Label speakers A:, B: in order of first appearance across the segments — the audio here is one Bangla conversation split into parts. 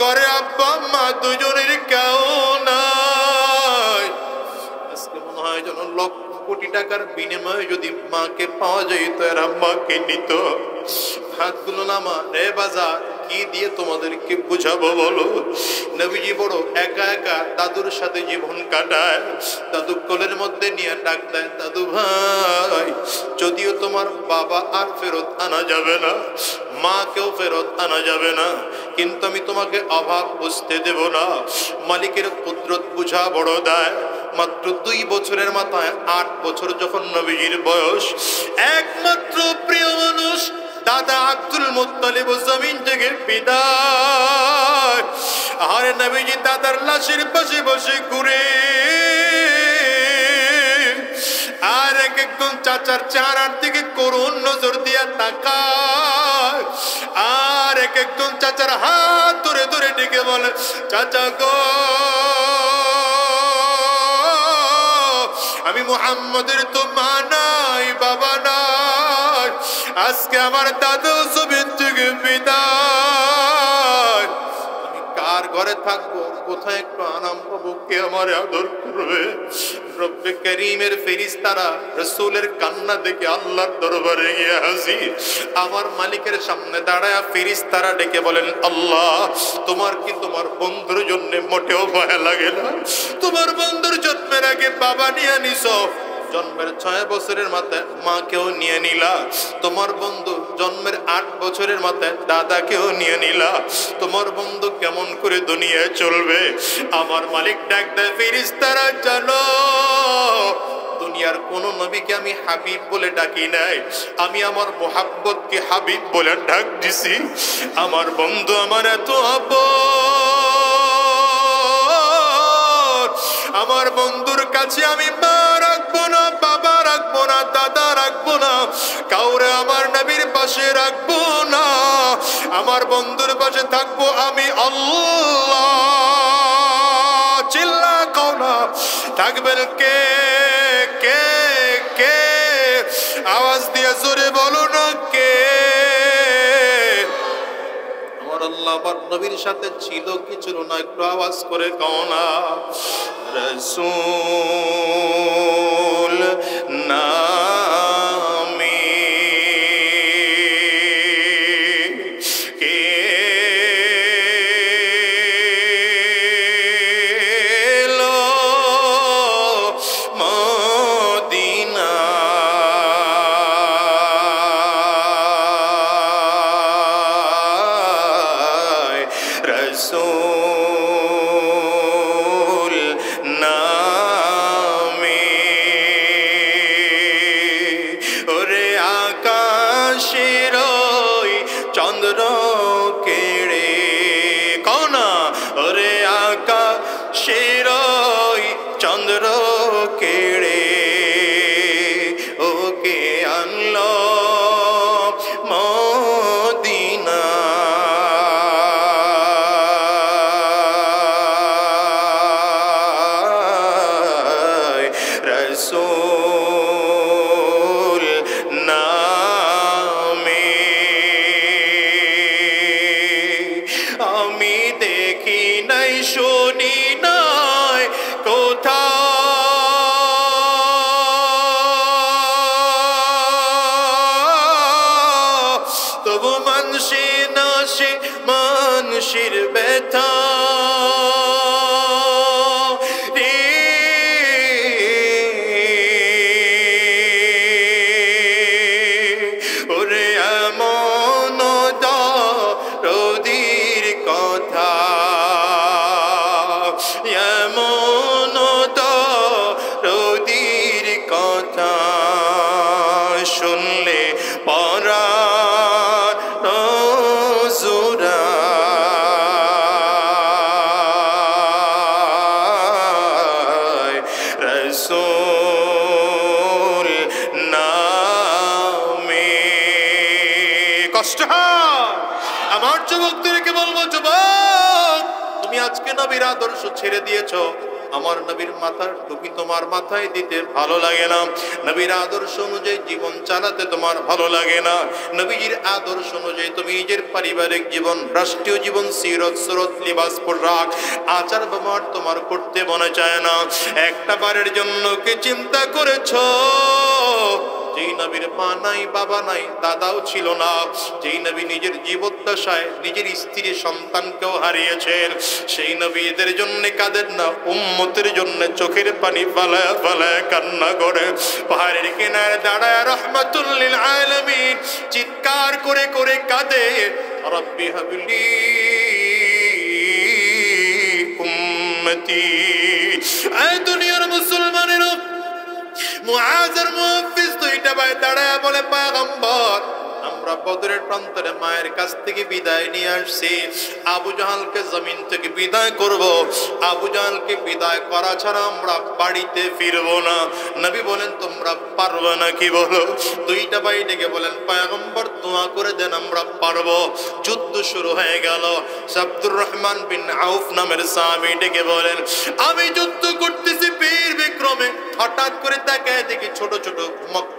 A: ঘরে আব্বা আম্মা দুজনের কেউ নাই। আজকে মনে হয় যেন লক্ষ কোটি টাকার বিনিময়ে যদি মাকে পাওয়া যেত, এরা মাকে নিত। হাতগুলো নামা রে বাজার, কি দিয়ে তোমাদেরকে বুঝাবো বলো? নবীজি বড় একা একা দাদুর সাথে জীবন কাটায়। দাদু কোলের মধ্যে নিয়ে ডাক দেয়, দাদু ভাই, যদিও তোমার বাবা আর ফেরত আনা যাবে না, মাকেও ফেরত আনা যাবে না, কিন্তু আমি তোমাকে অভাব বুঝতে দেব না। মালিকের কুদরত বুঝা বড় দায়। মাত্র 2 বছরের মাথায় 8 বছর যখন নবীজির বয়স, একমাত্র প্রিয় মানুষ দাদা আব্দুল মুত্তালিব জমিন থেকে বিদায়। আর নবীজি দাদার লাশের পাশে বসে ঘুরে আর একজন চাচার চেহারার দিকে করুণ নজর দিয়া তাকায়, আর একজন চাচার হাত ধরে ধরে ডেকে বলে, চাচা গো, আমি মুহাম্মদের তো মা নাই, বাবা নাই, আজকে আমার দাদু জমিন থেকে বিদায়। আমি কার ঘরে থাকবো, কোথায় একটু আরাম পাবো, কে আমার আদর করবে? রব্বে করিমের ফেরেশতারা রাসূলের কান্না দেখে আল্লাহর দরবারে গিয়ে হাজির। আমার মালিকের সামনে দাঁড়ায়া ফেরেশতারা ডেকে বলেন, আল্লাহ, তোমার কি তোমার বন্ধুর জন্য মোটেও ভয় লাগে না? তোমার বন্ধুর জন্মের আগে বাবা নিয়ে নিছো, জন্মের 6 বছরের মাথায় মাকেও নিয়ে নিলা, তোমার বন্ধু জন্মের 8 বছরের মাথায় দাদাকেও নিয়ে নিলা, তোমার বন্ধু কেমন করে দুনিয়ায় চলবে? আমার মালিক ডাক দেয়, ফেরেশতারা জানো, দুনিয়ার কোন নবীকে আমি হাবিব বলে ডাকি নাই, আমি আমার মোহাব্বতকে হাবিব বলে ডাক দিছি। আমার বন্ধু আমার এত আপন, আমার বন্ধুর কাছে আমি মা রাখবো না, বাবা রাখবো না, দাদা রাখবো না, কাউরে আমার নবীর পাশে রাখবো না, আমার বন্ধুর পাশে থাকবো আমি আল্লাহ। চিল্লা কও না, থাকবেন কে কে কে? আওয়াজ দিয়ে জোরে বলো না, কে? আমার আল্লাহ আমার নবীর সাথে ছিল কি ছিল না, একটু আওয়াজ করে কও না। রাসূল নামে কে এলো মদিনায়? রাসূল নামে ওরে আকাশের ওই চন্দ্র কেড়ে, কও না, ওরে আকাশের ওই চন্দ্র কেড়ে ওকে আনলো মদিনায়? রাসূল নামে আমি দেখি নাই, শুনি নাই কোথাও, তবু মানসি নাসি মানুষের ব্যথা ওরে এমন দরদীর কথা, এমন দরদীর কথা শুনলে পরাণ জুড়ায়। রাসূল নামে কষ্ট হয়। আমার যুবকদেরকে বলবো, যুবক, তুমি আজকে নবীর আদর্শ ছেড়ে দিয়েছো, আমার নবীর মাথার টুপি তোমার মাথায় দিতে ভালো লাগে না, নবীর আদর্শ অনুযায়ী জীবন চালাতে তোমার ভালো লাগে না, নবীজির আদর্শ অনুযায়ী তুমি নিজের পারিবারিক জীবন, রাষ্ট্রীয় জীবন, সিরত সুরত, লিবাস পোশাক, আচার ব্যবহার তোমার করতে মনে চায় না। একটা বারের জন্য কি চিন্তা করেছো যেই নবীর মা নাই, বাবা নাই, দাদাও ছিল না, যেই নবী নিজের জীবদ্দশায় নিজের স্ত্রী সন্তানকেও হারিয়েছেন, সেই নবীদের জন্য কাঁদেন না, উম্মতের জন্য চোখের পানি ফালায়া ফালায়া কান্না করে পাহাড়ের কিনারে দাঁড়ায় রহমাতুল লিল আলামিন চিৎকার করে করে কাঁদে, রব্বি হাবলি উম্মতি। এই দুনিয়ার মুসলমানেরা, মুআজ আর মুহাফিজ দুইটা ভাই দাঁড়ায় বলে, পয়গম্বর আমরা বদরের প্রান্তরে মায়ের কাছ থেকে বিদায় নিয়ে আসছি, আবু জাহালকে জমিন থেকে বিদায় করব, আবু জাহালকে বিদায় করা ছাড়া আমরা বাড়িতে ফিরবো না। নবী বলেন তোমরা পারবে না কি বলো? দুইটা ভাই ডেকে বলেন, পয়গম্বর দোয়া করে দেন আমরা পারবো। যুদ্ধ শুরু হয়ে গেল। আব্দুর রহমান বিন আউফ নামের সাহাবী ডেকে বলেন, আমি যুদ্ধ করতেছি বীর বিক্রমে, হঠাৎ করে তাকায় দেখি ছোট ছোট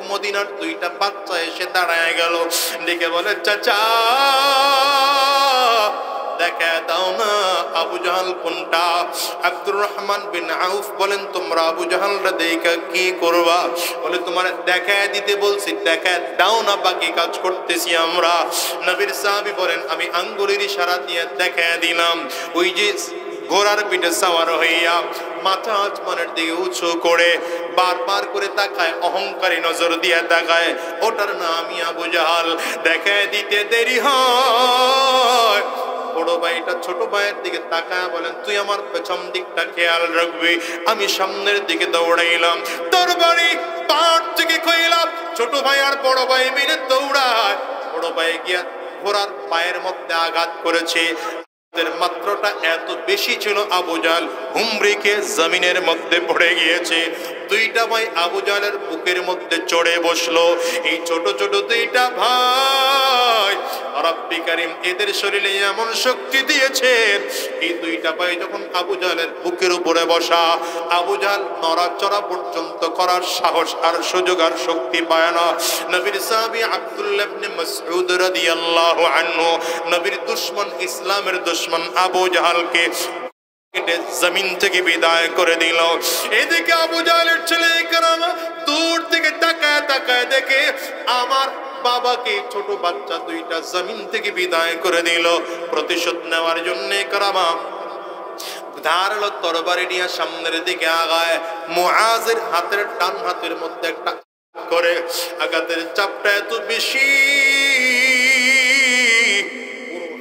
A: মদিনার দুইটা বাচ্চা এসে দাঁড়ায় গেল। ডেকে বলে, চাচা দেখা দাও না আবু জাহাল কোনটা? আব্দুর রহমান বিন আউফ বলেন, তোমরা আবু জাহালরা দেখা কি করবা? বলে, তোমার দেখা দিতে বলছি, দেখা দাও না, বাকি কাজ করতেছি আমরা। নবীর সাহাবী বলেন, আমি আঙ্গুলের ইশারা দিয়ে দেখা দিলাম। ওই যে ঘোড়ার পিঠে সাওয়ার হইয়া মাথা আসমানের দিকে উঁচু করে বারবার করে তাকায়, অহংকারী নজর দিয়ে তাকায়, ওটার নামই আবু জাহাল। দেখা দিতে দেরি হয়, বড় ভাইটা ছোট ভাইয়ের দিকে তাকায় বলেন, তুই আমার পেছন দিকটা খেয়াল রাখবি। আমি সামনের দিকে দৌড়াইলাম, তোর বাড়ি পাহাড় থেকে কইলাম। ছোট ভাই আর বড় ভাই মিলে দৌড়ায়। বড় ভাই গিয়া ঘোড়ার পায়ের মধ্যে আঘাত করেছে। মাত্রটা এত বেশি ছিল, আবু জাহল হুমড়িকে জমিনের মধ্যে পড়ে গিয়েছে। দুইটা ভাই আবু জাহলের বুকের মধ্যে চড়ে বসলো। এই ছোট ছোট দুইটা ভাই, রব্বি কারীম এদের শরীরে এমন শক্তি দিয়েছেন, এই দুইটা ভাই যখন আবু জাহলের বুকের উপরে বসা, আবু জাহল নড়াচড়া পর্যন্ত করার সাহস আর সুযোগ আর শক্তি পায় না। নবীর সাহাবী আব্দুল্লাহ ইবনে মাসউদ রাদিয়াল্লাহু আনহু, নবীর দুশমন, ইসলামের দুশমন আবু জাহলকে জমিন থেকে বিদায় করে দিল। এদিকে আবু জাহলের ছেলে ইকরামা দূর থেকে তাকায় তাকায় দেখে আমার বাবাকে ছোট বাচ্চা দুইটা জমিন থেকে বিদায় করে দিল। প্রতিশোধ নেওয়ার জন্য ইকরামা ধারালো তরবারি নিয়ে সামনের দিকে আগায়। মুআজের হাতের ডান হাতের মধ্যে একটা করে, আঘাতের চাপটা এত বেশি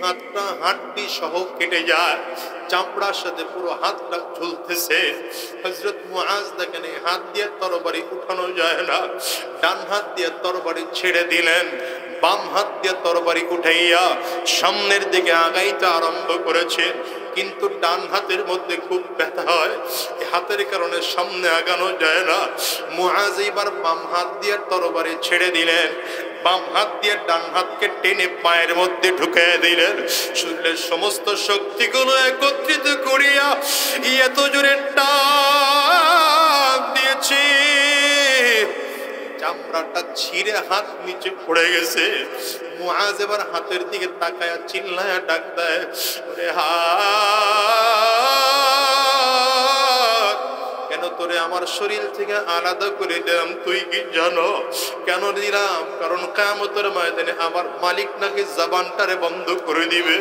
A: হাতটা হাড্ডি সহ কেটে যায়, চামড়ার সাথে পুরো হাতটা ঝুলতেছে। হযরত মুআজ দেখেন হাত দিয়ে তরবারি উঠানো যায় না, ডান হাত দিয়ে তরবারি ছেড়ে দিলেন, বাম হাত দিয়ে তরবারি উঠাইয়া সামনের দিকে আগাইতে আরম্ভ করেছে। কিন্তু ডান হাতের মধ্যে খুব ব্যথা হয়, এই হাতের কারণে সামনে আগানো যায় না। মুআজ এবার বাম হাত দিয়ে তরবারি ছেড়ে দিলেন, বাম হাত দিয়ে ডান হাতকে টেনে পায়ের মধ্যে ঢুকিয়ে দিলেন। শরীরের সমস্ত শক্তিগুলো একত্রিত করিয়া এত জোরে টান দিয়েছে, চামড়াটা ছিঁড়ে হাত নিচে পড়ে গেছে। মুআজ এবার হাতের দিকে তাকায়া চিল্লায়া ডাক দেয়, ওরে হাত, কেন তোরে আমার শরীর থেকে আলাদা করে দিলাম তুই কি জানো? কেন দিলাম? কারণ কিয়ামতের ময়দানে আমার মালিক নাকি জবানটারে বন্ধ করে দিবে।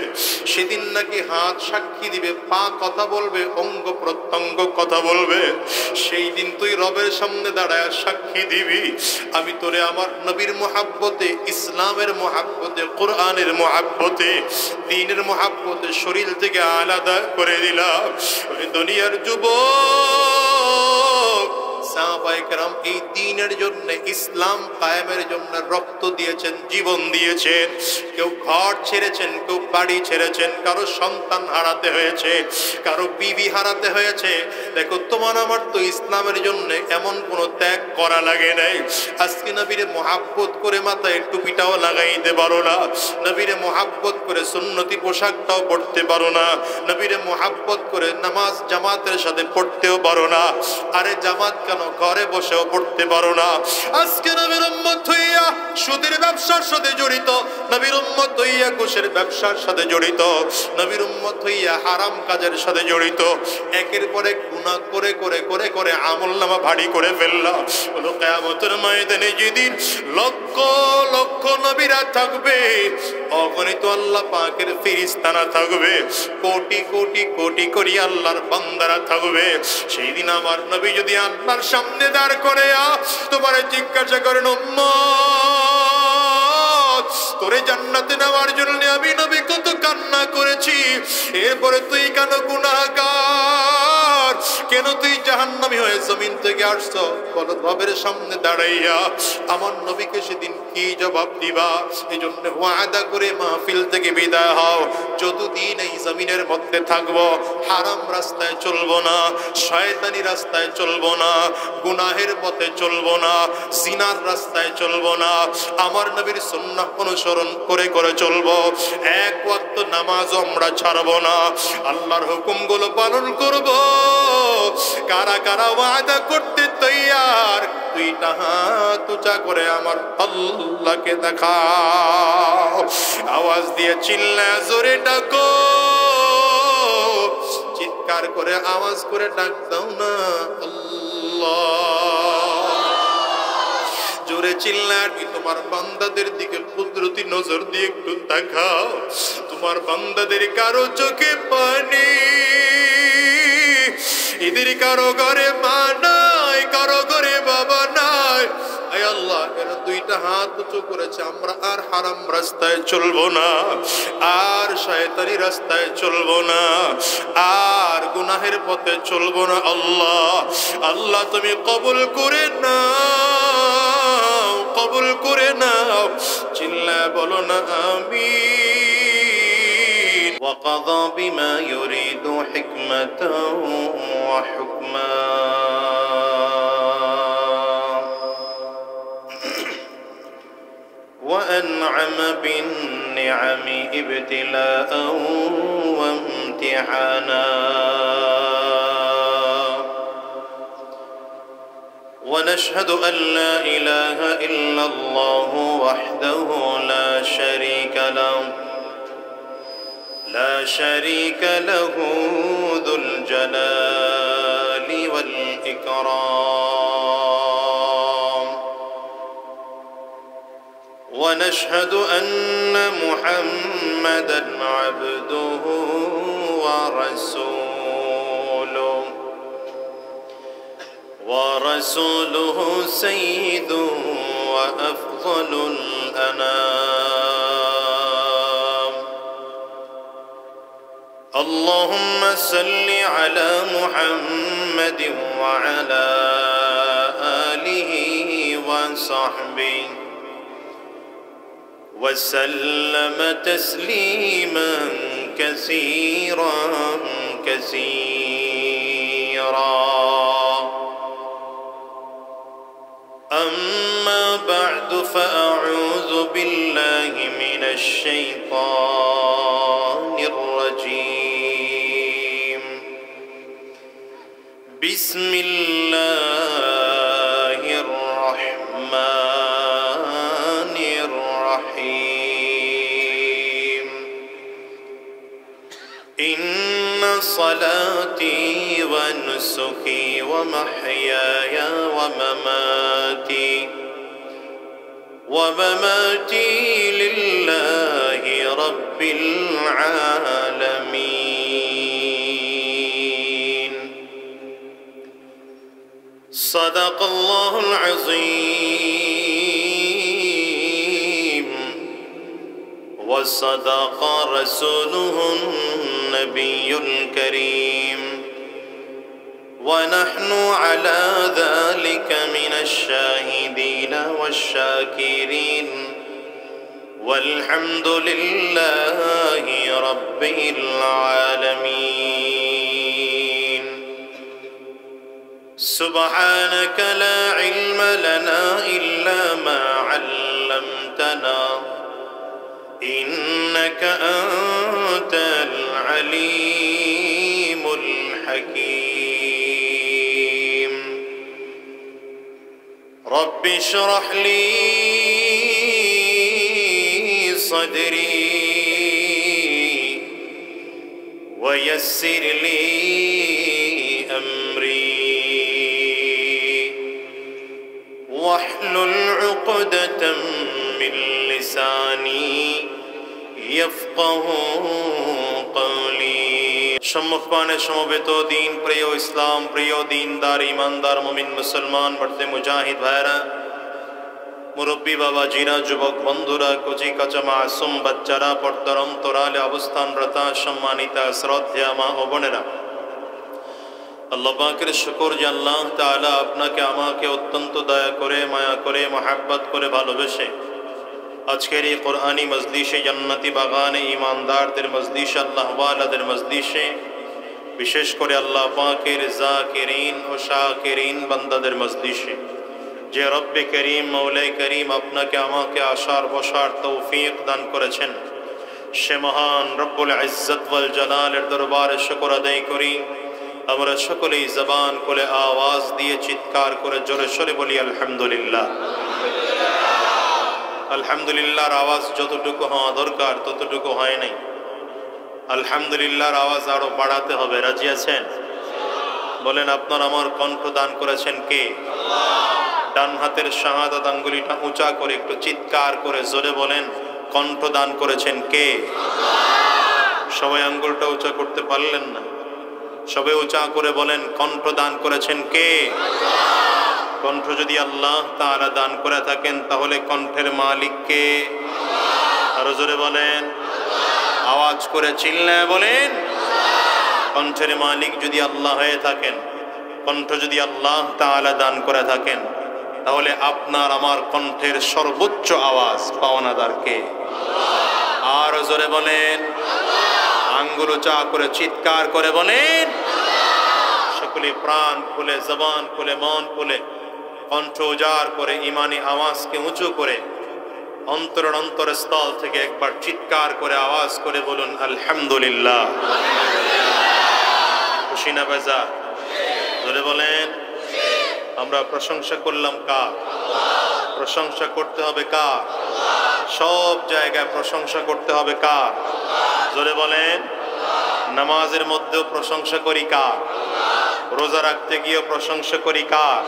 A: সেদিন নাকি হাত সাক্ষী দিবে, পা কথা বলবে, অঙ্গ প্রত্যঙ্গ কথা বলবে। সেই দিন তুই রবের সামনে দাঁড়ায় সাক্ষী দিবি, আমি তোরে আমার নবীর মুহাব্বতে, ইসলামের মুহাব্বতে, কোরআনের মুহাব্বতে, দ্বীনের মুহাব্বতে শরীর থেকে আলাদা করে দিলাম। ওই দুনিয়ার যুবক সাহাবায়ে কেরাম এই দ্বীনের জন্য, ইসলাম কায়েমের জন্য রক্ত দিয়েছেন, জীবন দিয়েছেন। কেউ ঘর ছেড়েছেন, কেউ বাড়ি ছেড়েছেন, কারো সন্তান হারাতে হয়েছে, কারো বিবি হারাতে হয়েছে। দেখো তোমার আমার তো ইসলামের জন্য এমন কোনো ত্যাগ করা লাগে নাই। আজকে নবীরে মোহাব্বত করে মাথায় টুপিটাও লাগাইতে পারো না, নবীরে মোহাব্বত করে সুন্নতি পোশাকটাও পড়তে পারো না, নবীরে মোহাব্বত করে নামাজ জামাতের সাথে পড়তেও পারো না। আরে জামাত কেন, ঘরে বসেও পড়তে পারো না। আজকে নবীর উম্মত হইয়া সুদের ব্যবসার সাথে জড়িত, নবীর উম্মত হইয়া ঘুষের ব্যবসার সাথে জড়িত, নবীর উম্মত হইয়া হারাম কাজের সাথে জড়িত। একের পর এক গুনাহ করে করে করে করে আমলনামা ভারী করে ফেললা। বলো কিয়ামতের ময়দানে যেদিন লক্ষ লক্ষ নবীরা থাকবে, অগণিত আল্লাহ পাকের ফেরেশতারা থাকবে, কোটি কোটি কোটি কোটি আল্লাহর বান্দারা থাকবে। সেই দিন আমার নবী যদি আল্লাহর সামনে দাঁড় করে তোমারে জিজ্ঞাসা করেন, উম্মত তোরে জান্নাতে নেওয়ার জন্য আমি নবী কত কান্না করেছি, এরপরে তুই কেন গুনাহগার, কেন তুই জাহান্নামী হয়ে জমিন থেকে আসছো? বলো রবের সামনে দাঁড়াইয়া আমার নবীকে সেদিন কি জবাব দিবা? এই জন্য ওয়াদা করে মাহফিল থেকে বিদায় হও। যতদিন এই জমিনের মধ্যে থাকবো, হারাম রাস্তায় চলবো না, শয়তানি রাস্তায় চলবো না, গুনাহের পথে চলবো না, জিনার রাস্তায় চলবো না, আমার নবীর সুন্নাহ অনুসরণ করে করে চলবো। এক ওয়াক্ত নামাজও আমরা ছাড়বো না, আল্লাহর হুকুমগুলো পালন করবো। কারা কারা ওয়াদা করতে তৈয়ার? দুইটা হাত উঁচা করে আমার আল্লাহকে দেখাও, আওয়াজ দিয়ে চিল্লায় জোরে ডাকো, চিৎকার করে আওয়াজ করে ডাক দাও না আল্লাহ। জোরে চিল্লার তোমার বান্দাদের দিকে কুদরতি নজর দিয়ে একটু তাকাও। তোমার বান্দাদের কারো চোখে পানি, এদের কারো ঘরে মা নাই, কারো ঘরে বাবা নাই। আয় আল্লাহ, এরা দুইটা হাত উঁচু করেছে, আমরা আর হারাম রাস্তায় চলবো না, আর শয়তানি রাস্তায় চলবো না, আর গুনাহের পথে চলবো না। আল্লাহ আল্লাহ তুমি কবুল করে নাও, কবুল করে নাও। চিল্লায় বলো না আমিন। وقضى بما يريد حكمة وحكما وأنعم بالنعم ابتلاء وامتحانا ونشهد أن لا إله إلا الله وحده لا شريك له لا شريك له ذو الجلال والإكرام ونشهد أن محمدًا عبده ورسوله سيد وأفضل الأنام اللهم صل على محمد وعلى آله وصحبه وسلم تسليما كثيرا كثيرا أما بعد فأعوذ بالله من الشيطان الرجيم بسم الله الرحمن الرحيم إن صلاتي ونسكي ومحياي ومماتي لله رب العالمين صدق الله العظيم وصدق رسوله النبي الكريم ونحن على ذلك من الشاهدين والشاكرين والحمد لله رب العالمين سبحانك لا علم لنا إلا ما علمتنا إنك أنت العليم الحكيم رب اشرح لي صدري ويسر لي أمري واحلل عقدة من لساني يفقه قولي সম্মুখপানে সমবেত দিন প্রিয় ইসলাম প্রিয় দিনদার ইমানদার মুমিন মুসলমান বর্তে মুজাহিদ ভাইরা মুরব্বী বাবা জিরা যুবক বন্ধুরা কচি কাঁচা মাসুম বাচ্চারা পর্দার অন্তরালে অবস্থানরত সম্মানিতা শ্রদ্ধেয়া মা ও বোনেরা আল্লাহ পাকের শুকর যে আল্লাহ তাআলা আপনাকে আমাকে অত্যন্ত দয়া করে মায়া করে মহব্বত করে ভালোবেসে আজকের এই কোরআনী মজলিসে জান্নাতি বাগানে ঈমানদারদের মজলিসে আল্লাহ ওয়ালাদের মজলিসে বিশেষ করে আল্লাহ পাকের জাকিরিন ও শাকিরিন বান্দাদের মজলিসে যে রব্বে করিম মৌলাই করিম আপনাকে আমাকে আসার বসার তৌফিক দান করেছেন সে মহান রব্বুল ইজ্জত ওয়াল জালালের দরবারে শুকর আদায় করি আমরা সকলেই জবান খুলে আওয়াজ দিয়ে চিৎকার করে জোরে সোরে বলি আলহামদুলিল্লাহ আলহামদুলিল্লাহর আওয়াজ যতটুকু হওয়া দরকার ততটুকু হয় নাই আলহামদুলিল্লাহর আওয়াজ আরো বাড়াতে হবে রাজি আছেন বলেন আপনার আমার কণ্ঠ দান করেছেন কে ডান হাতের শাহাদাত আঙ্গুলিটা উঁচা করে একটু চিৎকার করে জোরে বলেন কণ্ঠ দান করেছেন কে সবাই আঙ্গুলটা উঁচা করতে পারলেন না সবাই উঁচা করে বলেন কণ্ঠ দান করেছেন কে কণ্ঠ যদি আল্লাহ তাআলা দান করে থাকেন তাহলে কণ্ঠের মালিক কে আরো জোরে বলেন আওয়াজ করে চিল্লায় বলেন কণ্ঠের মালিক যদি আল্লাহ হয়ে থাকেন কণ্ঠ যদি আল্লাহ তাআলা দান করে থাকেন তাহলে আপনার আমার কণ্ঠের সর্বোচ্চ আওয়াজ পাওনাদার কে আর জোরে বলেন আঙ্গুল উঁচা করে চিৎকার করে বলেন সকলে প্রাণ খুলে জবান খুলে মন খুলে কণ্ঠ উজাড় করে ইমানি আওয়াজকে উঁচু করে অন্তরের অন্তরস্থল থেকে একবার চিৎকার করে আওয়াজ করে বলুন আলহামদুলিল্লাহ খুশি না বেজা জোরে বলেন আমরা প্রশংসা করলাম কার প্রশংসা করতে হবে কার সব জায়গায় প্রশংসা করতে হবে কার জোরে বলেন নামাজের মধ্যেও প্রশংসা করি কার রোজা রাখতে গিয়েও প্রশংসা করি কার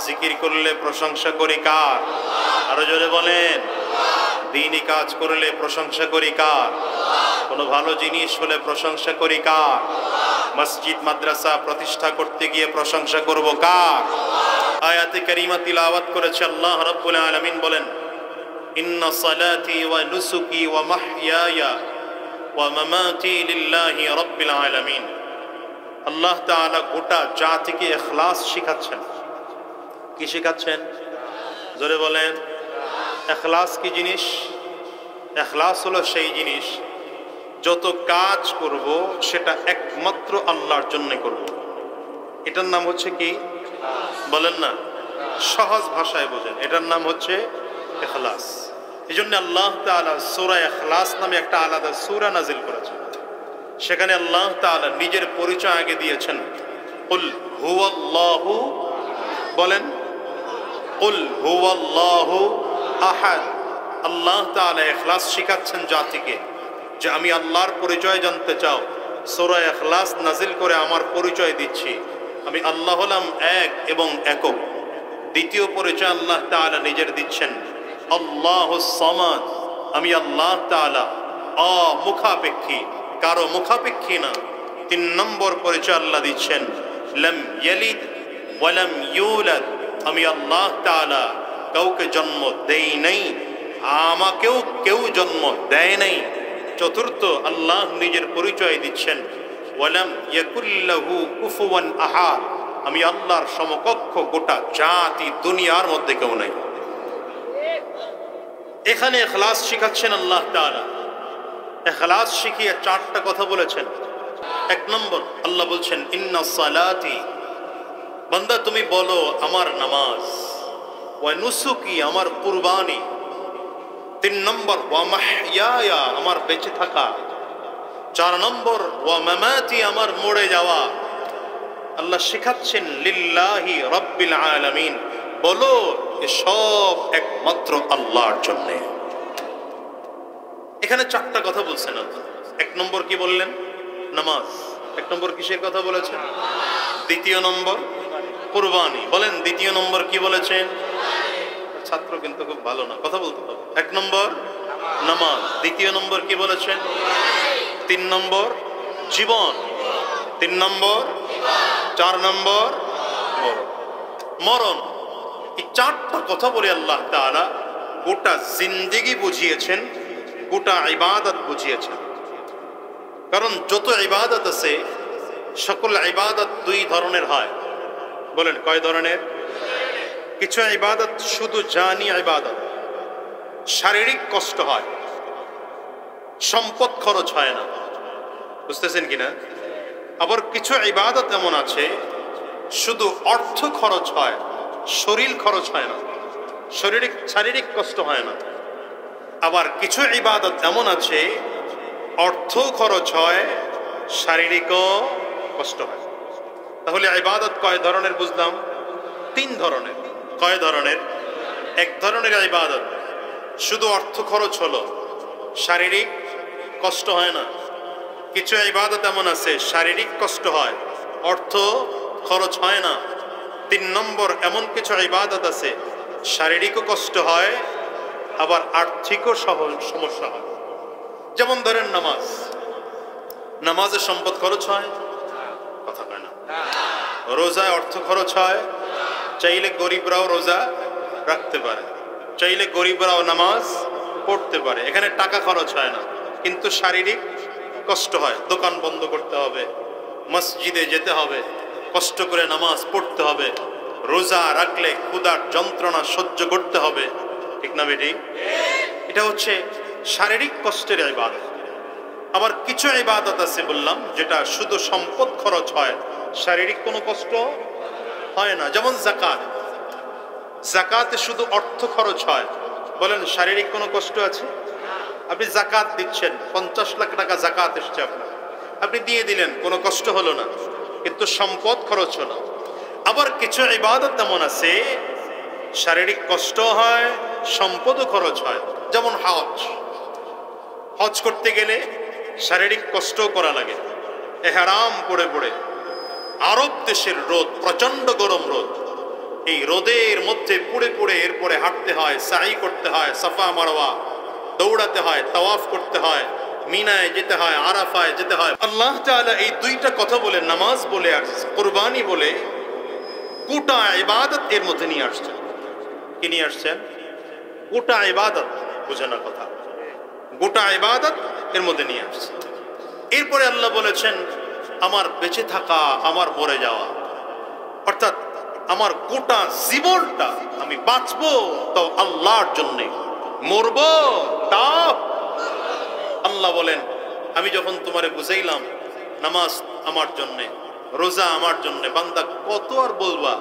A: জিকির করলে প্রশংসা করি কার আরো জোরে বলেন দ্বীনি কাজ করলে প্রশংসা করি কার কোনো ভালো জিনিস হলে প্রশংসা করি কার মসজিদ মাদ্রাসা প্রতিষ্ঠা করতে গিয়ে প্রশংসা করব কার আয়াতে কারিমা তিলাওয়াত করেছে আল্লাহ রাব্বুল আলামিন বলেন ইন্না সালাতি ওয়া নুসুকি ওয়া মাহইয়ায়া ওয়া মামাতি লিল্লাহি রাব্বিল আলামিন আল্লাহ তাআলা গোটা জাতিকে ইখলাস শিখাচ্ছেন কি শিখাচ্ছেন জোরে বলেন ইখলাস কি জিনিস ইখলাস হলো সেই জিনিস যত কাজ করব সেটা একমাত্র আল্লাহর জন্য করব এটার নাম হচ্ছে কি বলেন না সহজ ভাষায় বোঝেন এটার নাম হচ্ছে ইখলাস এজন্য আল্লাহ তাআলা সূরা ইখলাস নামে একটা আলাদা সূরা নাজিল করেছেন সেখানে আল্লাহ তাআলা নিজের পরিচয় আগে দিয়েছেন কুল হুয়াল্লাহু বলেন কুল হুয়াল্লাহু আহাদ আল্লাহ তাআলা ইখলাস শিখাচ্ছেন জাতিকে যে আমি আল্লাহর পরিচয় জানতে চাও সূরা ইখলাস নাজিল করে আমার পরিচয় দিচ্ছি আমি আল্লাহ হলাম এক এবং একক দ্বিতীয় পরিচয় আল্লাহ তাআলা নিজের দিচ্ছেন আল্লাহুস সামাদ আমি আল্লাহ তাআলা অমুখাপেক্ষী কারো মুখাপেক্ষী না তিন নম্বর পরিচয় আল্লাহ দিচ্ছেন লাম ইয়ালিদ ওয়া লাম ইউলাদ আমি আল্লাহ তাআলা কাউকে জন্ম দেই নাই আমাকেও কেউ জন্ম দেয় নাই চতুর্থ আল্লাহ নিজের পরিচয় দিচ্ছেন ওয়ালাম ইয়াকুল্লাহু কুফুয়ান আহাদ আমি আল্লাহর সমকক্ষ গোটা জাতি দুনিয়ার মধ্যে কেউ নাই। এখানে ইখলাস শিখাচ্ছেন আল্লাহ তাআলা। ইখলাস শিখিয়ে চারটা কথা বলেছেন। এক নম্বর, আল্লাহ বলছেন ইন্না সালাতি, বান্দা তুমি বলো আমার নামাজ, ওয়া নুসুকি আমার কুরবানি, 3 নম্বর ওয়া মাহইয়ায়া আমার বেঁচে থাকা, 4 নম্বর ওয়া মামাতি আমার মরে যাওয়া। আল্লাহ শিখাচ্ছেন লিল্লাহি রাব্বিল আলামিন, বলো এসব একমাত্র আল্লাহর জন্য। এখানে 4টা কথা বলছেন আল্লাহ। 1 নম্বর কি বললেন? নামাজ। 1 নম্বর কিসের কথা বলেছেন? 2 নম্বর কুরবানি। বলেন 2 নম্বর কি বলেছেন? ছাত্র কিন্তু খুব ভালো না, কথা বলতে হবে। 1 নম্বর নামাজ, 2 নম্বর কি বলেছেন? 3 নম্বর জীবন, 3 নম্বর 4 নম্বর মরণ। এই 4টা কথা বলে আল্লাহ তাআলা গোটা জিন্দেগি বুঝিয়েছেন, গোটা ইবাদত বুঝিয়েছেন। কারণ যত ইবাদত আছে সকল ইবাদত 2 ধরনের হয়। বলেন কয় ধরনের? কিছু ইবাদত শুধু জানি ইবাদত, শারীরিক কষ্ট হয়, সম্পদ খরচ হয় না, বুঝতেছেন কিনা? আবার কিছু ইবাদত এমন আছে শুধু অর্থ খরচ হয়, শরীর খরচ হয় না, শারীরিক কষ্ট হয় না। আবার কিছু ইবাদত এমন আছে অর্থ খরচ হয়, শারীরিকও কষ্ট হয়। তাহলে ইবাদত কয় ধরনের বুঝলাম? 3 ধরনের। কয় ধরনের? 1 ধরনের ইবাদত শুধু অর্থ খরচ হলো, শারীরিক কষ্ট হয় না। কিছু ইবাদত এমন আছে শারীরিক কষ্ট হয়, অর্থ খরচ হয় না। 3 নম্বর এমন কিছু ইবাদত আছে শারীরিকও কষ্ট হয়, আবার আর্থিকও সমস্যা হয়। যেমন ধরেন নামাজ, নামাজে সম্পদ খরচ হয়, কথা কয় না। রোজায় অর্থ খরচ হয়, চাইলে গরিবরাও রোজা রাখতে পারে, চাইলে গরিবরাও নামাজ পড়তে পারে, এখানে টাকা খরচ হয় না, কিন্তু শারীরিক কষ্ট হয়। দোকান বন্ধ করতে হবে, মসজিদে যেতে হবে, কষ্ট করে নামাজ পড়তে হবে, রোজা রাখলে ক্ষুধার যন্ত্রণা সহ্য করতে হবে, ঠিক না বেটি? এটা হচ্ছে শারীরিক কষ্টের ইবাদত। আবার কিছু ইবাদত আছে বললাম যেটা শুধু সম্পদ খরচ হয়, শারীরিক কোনো কষ্ট হয় না। যেমন যাকাত, যাকাতে শুধু অর্থ খরচ হয়, বলেন শারীরিক কোনো কষ্ট আছে? আপনি যাকাত দিচ্ছেন, 50 লাখ টাকা যাকাত এসছে আপনার, আপনি দিয়ে দিলেন, কোনো কষ্ট হলো না, কিন্তু সম্পদ খরচ হলো। আবার কিছু ইবাদত এমন আছে শারীরিক কষ্ট হয়, সম্পদও খরচ হয়। যেমন হজ, হজ করতে গেলে শারীরিক কষ্টও করা লাগে, ইহরাম পড়ে পড়ে। আরব দেশের রোদ, প্রচন্ড গরম রোদ, এই রোদের মধ্যে পুড়ে পুড়ে এরপরে হাঁটতে হয়, সাই করতে হয়, সাফা মারওয়া দৌড়াতে হয়, তাওয়াফ করতে হয়, মিনায় যেতে হয়, আরাফায় যেতে হয়। আল্লাহ তাআলা এই 2টা কথা বলে, নামাজ বলে আর কুরবানি বলে, গোটা ইবাদত এর মধ্যে নিয়ে আসছেন। কি নিয়ে আসছেন? গোটা ইবাদত। বুঝে না কথা? গোটা ইবাদত এর মধ্যে নিয়ে আসছে। এরপরে আল্লাহ বলেছেন আমার বেঁচে থাকা, আমার মরে যাওয়া, অর্থাৎ আমার গোটা জীবনটা আমি বাঁচবো তো আল্লাহর জন্য, মরবো তাও। আল্লাহ বলেন আমি যখন তোমারে বুঝাইলাম নামাজ আমার জন্য, রোজা আমার জন্য, বান্দা কত আর বলবা,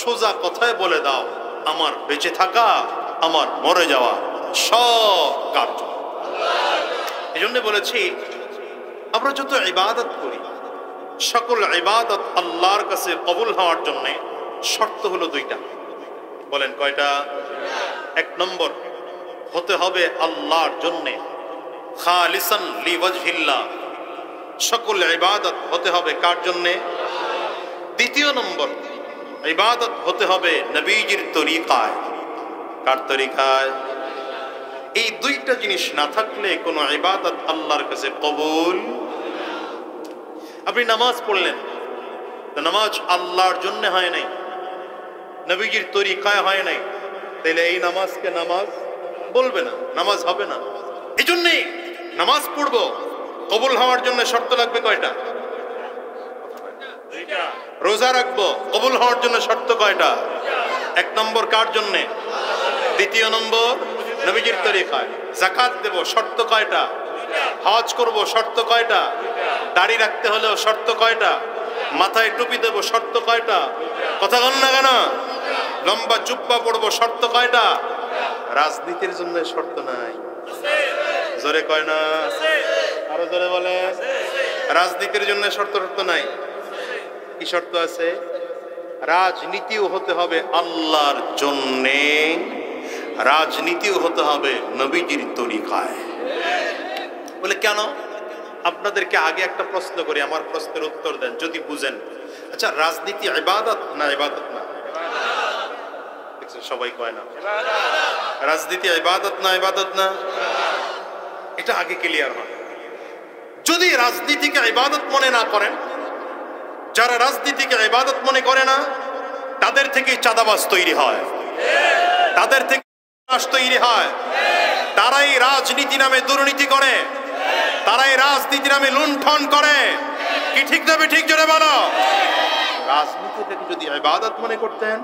A: সোজা কথায় বলে দাও আমার বেঁচে থাকা, আমার মরে যাওয়া সব কার্য। এই জন্য বলেছি আমরা যত ইবাদত করি সকল ইবাদত আল্লাহর কাছে কবুল হওয়ার জন্য শর্ত হলো 2টা। বলেন কয়টা? 1 নম্বর হতে হবে আল্লাহর জন্য, খালিসান লিওয়াজহিল্লাহ, সকল ইবাদত হতে হবে কার জন্য? 2 নম্বর ইবাদত হতে হবে নবীজির তরিকায়। কার তরিকায়? এই 2টা জিনিস না থাকলে কোনো ইবাদত আল্লাহর কাছে কবুল। আপনি নামাজ পড়লেন, তো নামাজ আল্লাহর জন্য হয় নাই, নবীজির তরিকায় হয় নাই, তাহলে এই নামাজকে নামাজ বলবে না, নামাজ হবে না। এই জন্যে নামাজ পড়বো, কবুল হওয়ার জন্য শর্ত লাগবে কয়টা? 2টা। রোজা রাখবো, কবুল হওয়ার জন্য শর্ত কয়টা? এক নম্বর কার জন্যে? দ্বিতীয় নম্বর নবীজির তরিকায়। যাকাত দেব, শর্ত কয়টা? হজ করব, শর্ত কয়টা? দাড়ি রাখতে হলেও শর্ত কয়টা? মাথায় টুপি দেব, শর্ত কয়টা? কথা বল না কেন? লম্বা জুব্বা পড়বো, শর্ত কয়টা? রাজনীতির জন্য শর্ত নাই। জোরে কয় না, আরো জোরে বলে। রাজনীতির জন্য শর্ত নাই। কি শর্ত আছে? রাজনীতিও হতে হবে আল্লাহর জন্যে, রাজনীতিও হতে হবে নবীজির তরিকায়। বলে কেন? আপনাদেরকে আগে একটা প্রশ্ন করি, আমার প্রশ্নের উত্তর দেন যদি বুঝেন। আচ্ছা, রাজনীতি ইবাদত না ইবাদত না? সবাই কয় না। রাজনীতি ইবাদত না ইবাদত না? এটা আগে ক্লিয়ার হয়। যদি রাজনীতিকে ইবাদত মনে না করেন, যারা রাজনীতিকে ইবাদত মনে করে না, তাদের থেকে চাঁদাবাজ তৈরি হয়, তাদের থেকে তৈরি হয়। তারাই রাজনীতি নামে দুর্নীতি করে, তারাই রাজনীতি নামে লুণ্ঠন করে। কি ঠিক না ঠিক জোরে বলো? রাজনীতিটাকে যদি ইবাদত মনে করতেন,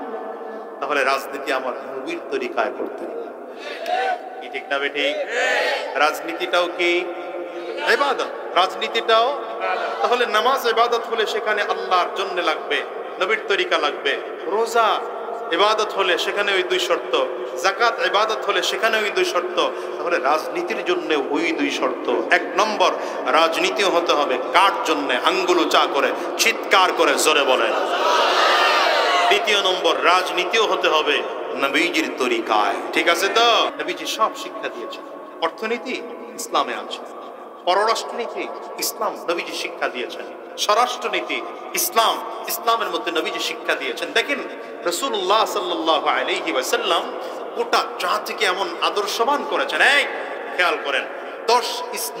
A: তাহলে রাজনীতি আমার নবীর তরিকায় করতেন। কি ঠিক না ঠিক? রাজনীতিটাও কি ইবাদত? রাজনীতিটাও তাহলে নামাজ ইবাদত হলে সেখানে আল্লাহর জন্য লাগবে, নবীর তরিকা লাগবে। রোজা ইবাদত হলে সেখানে ওই দুই শর্ত, যাকাত ইবাদত হলে সেখানে ওই দুই শর্ত। তাহলে রাজনীতির জন্য ওই দুই শর্ত। এক নম্বর, রাজনীতিও হতে হবে কার জন্য? আঙ্গুল উঁচা করে চিৎকার করে জোরে বলেন। দ্বিতীয় নম্বর, রাজনীতিও হতে হবে নবীজির তরিকায়। ঠিক আছে তো? নবীজি সব শিক্ষা দিয়েছেন। অর্থনীতি ইসলামে আছে, পররাষ্ট্রনীতি ইসলাম নবীজি শিক্ষা দিয়েছেন, স্বরাষ্ট্রনীতি ইসলাম, ইসলামের মধ্যে নবীজি শিক্ষা দিয়েছেন। দেখেন রাসূলুল্লাহ সাল্লাল্লাহু আলাইহি ওয়াসাল্লাম গোটা জাতিকে এমন আদর্শবান করেছেন। এই খেয়াল করেন,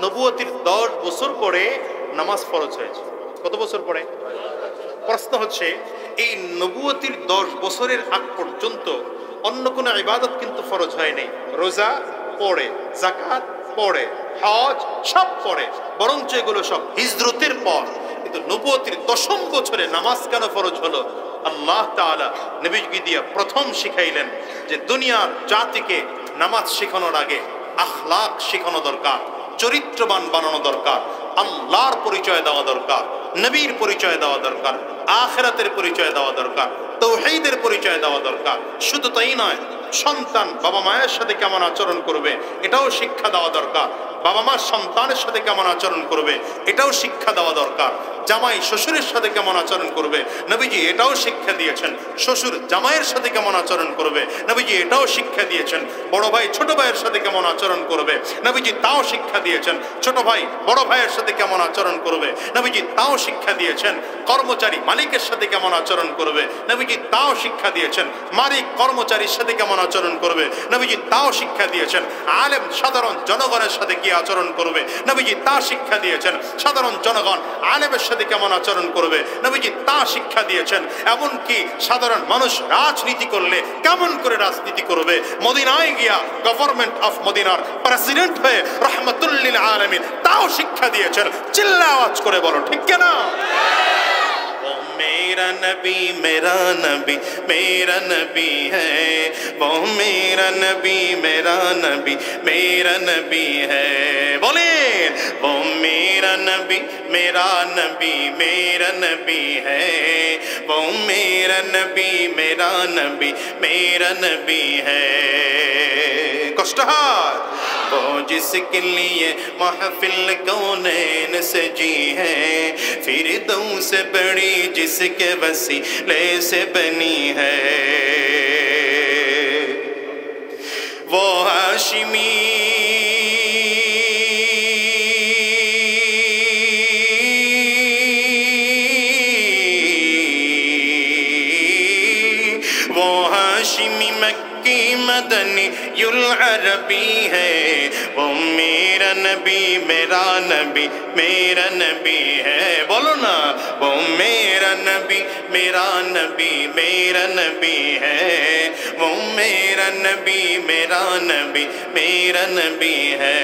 A: নবুয়তির 10 বছর পরে নামাজ ফরজ হয়েছে। কত বছর পরে? প্রশ্ন হচ্ছে, এই নবুয়তির 10 বছরের আগ পর্যন্ত অন্য কোনো ইবাদত কিন্তু ফরজ হয় নাই। রোজা পড়ে, যাকাত পড়ে, হজ সব পড়ে, বরঞ্চ এগুলো সব হিজরতের পর। কিন্তু নবুয়তির 10ম বছরে নামাজ কেন ফরজ হলো? আল্লাহ তাআলা নবীকে দিয়ে প্রথম শিখাইলেন যে দুনিয়ার জাতিকে নামাজ শেখানোর আগে আখলাক শেখানো দরকার, চরিত্রবান বানানো দরকার, আল্লাহর পরিচয় দেওয়া দরকার, নবীর পরিচয় দেওয়া দরকার, আখিরাতের পরিচয় দেওয়া দরকার, তাওহীদের পরিচয় দেওয়া দরকার। শুধু তাই নয়, সন্তান বাবা মায়ের সাথে কেমন আচরণ করবে এটাও শিক্ষা দেওয়া দরকার। বাবা মা সন্তানের সাথে কেমন আচরণ করবে এটাও শিক্ষা দেওয়া দরকার। জামাই শ্বশুরের সাথে কেমন আচরণ করবে নবীজি এটাও শিক্ষা দিয়েছেন। শ্বশুর জামাইয়ের সাথে কেমন আচরণ করবে নবীজি এটাও শিক্ষা দিয়েছেন। বড় ভাই ছোট ভাইয়ের সাথে কেমন আচরণ করবে নবীজি তাও শিক্ষা দিয়েছেন। ছোট ভাই বড় ভাইয়ের সাথে কেমন আচরণ করবে নবীজি তাও শিক্ষা দিয়েছেন। কর্মচারী মালিকের সাথে কেমন আচরণ করবে নবীজি তাও শিক্ষা দিয়েছেন। মালিক কর্মচারীর সাথে কেমন আচরণ করবে নবীজি তাও শিক্ষা দিয়েছেন। আলেম সাধারণ জনগণের সাথে কি আচরণ করবে নবীজি তা শিক্ষা দিয়েছেন। সাধারণ জনগণ আলেমের সাথে কেমন আচরণ করবে নবীজি তা শিক্ষা দিয়েছেন। এমনকি সাধারণ মানুষ রাজনীতি করলে কেমন করে রাজনীতি করবে, মদিনায় গিয়া গভর্নমেন্ট অফ মদিনার প্রেসিডেন্ট হয়ে রাহমাতুল লিল আলামিন তাও শিক্ষা দিয়েছেন। চিল্লা আওয়াজ করে বলো ঠিক কিনা? मेरा नबी मेरा नबी मेरा नबी है, वो मेरा नबी मेरा नबी मेरा नबी है। बोले वो मेरा नबी मेरा नबी मेरा नबी है, वो मेरा नबी मेरा नबी मेरा नबी है। कष्ट वो जिसके लिए महफिल कौनैन सजी है, फिर दौं से बड़ी जिसके वसीले से बनी है। वो हाशिमी वो हाशिमी मक्की मदनी युल अरबी है, वो मेरा नबी मेरा नबी मेरा नबी है। बोलो ना, वो मेरा नबी मेरा नबी मेरा नबी है, वो मेरा नबी मेरा नबी मेरा नबी है।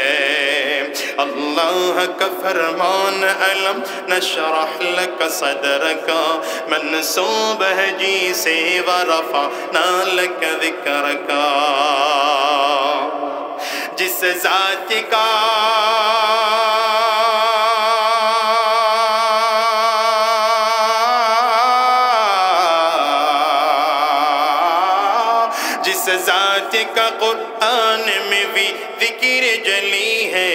A: अल्लाह का फरमान अलम नशरह लक सदरका मनसूब है जी से वरफअना लक ज़िक्रका। जिस ज़ात का जिस ज़ात का कुरान में भी ज़िक्र जली है,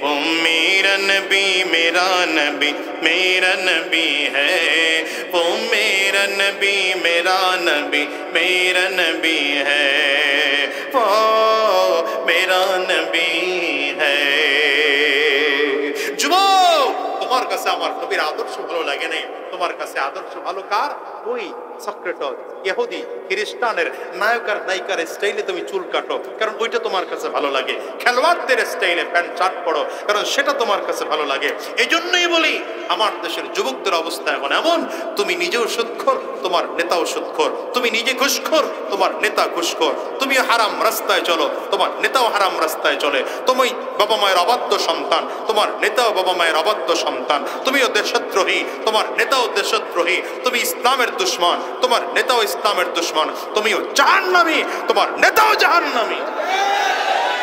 A: वो मेरा नबी मेरा नबी मेरा नबी है, वो मेरा नबी मेरा नबी मेरा नबी है, वो मेरा नबी है। যুবক, তোমার কাছে আমার নবীর আদর্শ ভালো লাগে নাই, তোমার কাছে আদর্শ ভালো কার? ওই সক্রেটস, ইহুদি, খ্রিস্টানের নায়ক আর নায়িকার স্টাইলে তুমি চুল কাটো, কারণ ওইটা তোমার কাছে ভালো লাগে। খেলোয়াড়দের স্টাইলে প্যান্ট শার্ট পরো, কারণ সেটা তোমার কাছে ভালো লাগে। এই জন্যই বলি আমার দেশের যুবকদের অবস্থা এখন এমন, তুমি নিজেও সুদখোর, তোমার নেতাও সুদখোর। তুমি নিজে ঘুষখোর, তোমার নেতা ঘুষখোর। তুমি হারাম রাস্তায় চলো, তোমার নেতাও হারাম রাস্তায় চলে। তুমি বাবা মায়ের অবাধ্য সন্তান, তোমার নেতাও বাবা মায়ের অবাধ্য সন্তান। তুমিও দেশদ্রোহী, তোমার নেতাও দেশদ্রোহী। তুমি ইসলামের দুশমন, তোমার নেতাও ইসলামের দুশমন। তুমিও জাহান্নামী, তোমার নেতাও জাহান্নামী।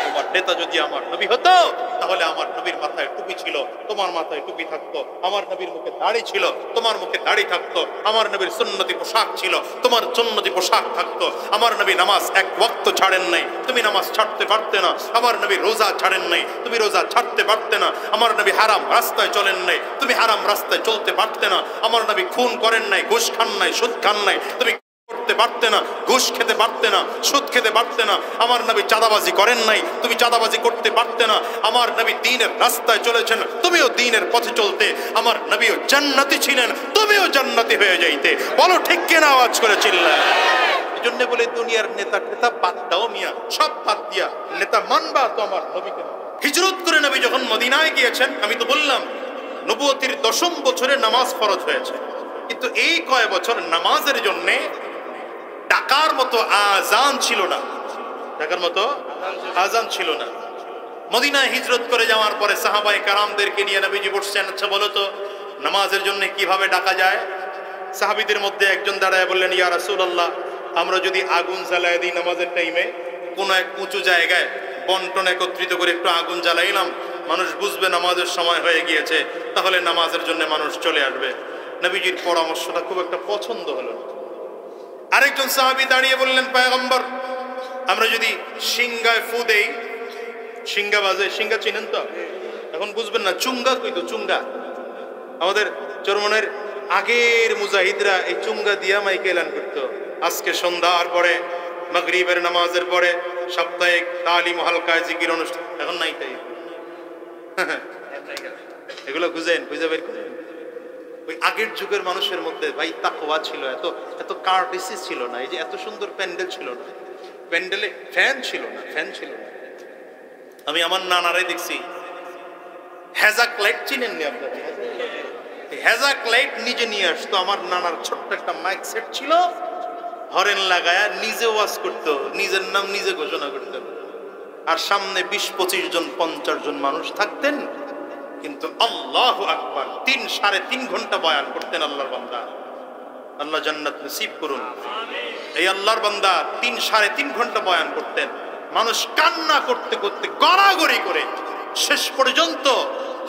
A: তোমার নেতা যদি আমার নবী হতো, তাহলে আমার নবীর মাথায় টুপি ছিল, তোমার মাথায় টুপি থাকতো। আমার নবীর মুখে দাড়ি ছিল, তোমার মুখে দাড়ি থাকতো। আমার নবীর সুন্নতি পোশাক ছিল, তোমার সুন্নতি পোশাক থাকতো। আমার নবী নামাজ এক ওয়াক্ত ছাড়েন নাই, তুমি নামাজ ছাড়তে পারতে না। আমার নবী রোজা ছাড়েন নাই, তুমি রোজা ছাড়তে পারতে না। আমার নবী হারাম রাস্তায় চলেন নাই, তুমি হারাম রাস্তায় চলতে পারতে না। আমার নবী খুন করেন নাই, ঘুষ খান নাই, সুদ খান নাই, তুমি করতে পারতে না। ঘুষ খেতে পারতে না, সুদ খেতে পারতে না। আমার নবী চাঁদাবাজি করেন নাই, তুমি চাঁদাবাজি করতে পারতে না। আমার নবী দ্বীনের রাস্তায় চলেছেন, তুমিও দ্বীনের পথে চলতে। আমার নবীও জান্নাতি ছিলেন, তুমিও জান্নাতি হয়ে যাইতে। বলো ঠিক কিনা, আওয়াজ করে চিল্লায়। এই জন্য বলে দুনিয়ার নেতা টেতা বাদ দাও মিয়া, সব বাদ দিয়া নেতা মানবা তো আমার নবীকে। হিজরত করে নবী যখন মদিনায় গিয়েছেন, আমি তো বললাম নবুয়তির 10ম বছরে নামাজ ফরজ হয়েছে, কিন্তু এই কয় বছর নামাজের জন্য টাকার মতো আজান ছিল না, টাকার মতো আজান ছিল না। মদিনায় হিজরত করে যাওয়ার পরে সাহাবায়ে কারামদেরকে নিয়ে নবীজি বসছেন, আচ্ছা বলো তো নামাজের জন্য কিভাবে ডাকা যায়? সাহাবীদের মধ্যে একজন দাঁড়ায় বললেন, ইয়া রাসূলুল্লাহ, আমরা যদি আগুন জ্বালায় দিই নামাজের টাইমে, কোনো এক উঁচু জায়গায় বন্টন একত্রিত করে একটু আগুন জ্বালাইলাম, মানুষ বুঝবে নামাজের সময় হয়ে গিয়েছে, তাহলে নামাজের জন্য মানুষ চলে আসবে। নবীজির পরামর্শটা খুব একটা পছন্দ হলো না। আরেকজন সাহাবী দাঁড়িয়ে বললেন, পয়গম্বর, আমরা যদি সিংগায় ফু দেই, সিংগা বাজে, সিংগা চিনেন তো? এখন বুঝবেন না, চুঙ্গা কইতো, চুঙ্গা। আমাদের চরমনের আগের মুজাহিদরা এই চুঙ্গা দিয়া মাইকে এলান করতো। আজকে সন্ধ্যার পরে, মাগরিবের নামাজের পরে সাপ্তাহিক তালিম হালকায় জিকির অনুষ্ঠান, এখন নাই তাই। এগুলো খুঁজে বের করেন। ওই আগের যুগের মানুষের মধ্যে ভাই তাকওয়া ছিল, এত কার্টেসি ছিল না। এই যে এত সুন্দর প্যান্ডেল ছিল না, প্যান্ডেলে ফ্যান ছিল না, ফ্যান ছিল না। আমি আমার নানারে দেখছি হ্যাজাক লাইট, চিনেন নি আপনারা? হ্যাজাক লাইট নিজে নিয়ে আসতো। আমার নানার ছোট্ট একটা মাইক সেট ছিল, হরেন লাগায়া নিজে ওয়াজ করতো, নিজের নাম নিজে ঘোষণা করতেন। আর সামনে 20-25 জন 50 জন মানুষ থাকতেন, কিন্তু আল্লাহু আকবার 3-3.5 ঘন্টা বয়ান করতেন আল্লাহর বান্দা। আল্লাহ জান্নাত নসিব করুন। এই আল্লাহর বান্দা 3-3.5 ঘন্টা বয়ান করতেন। মানুষ কান্না করতে করতে গড়াগড়ি করে শেষ পর্যন্ত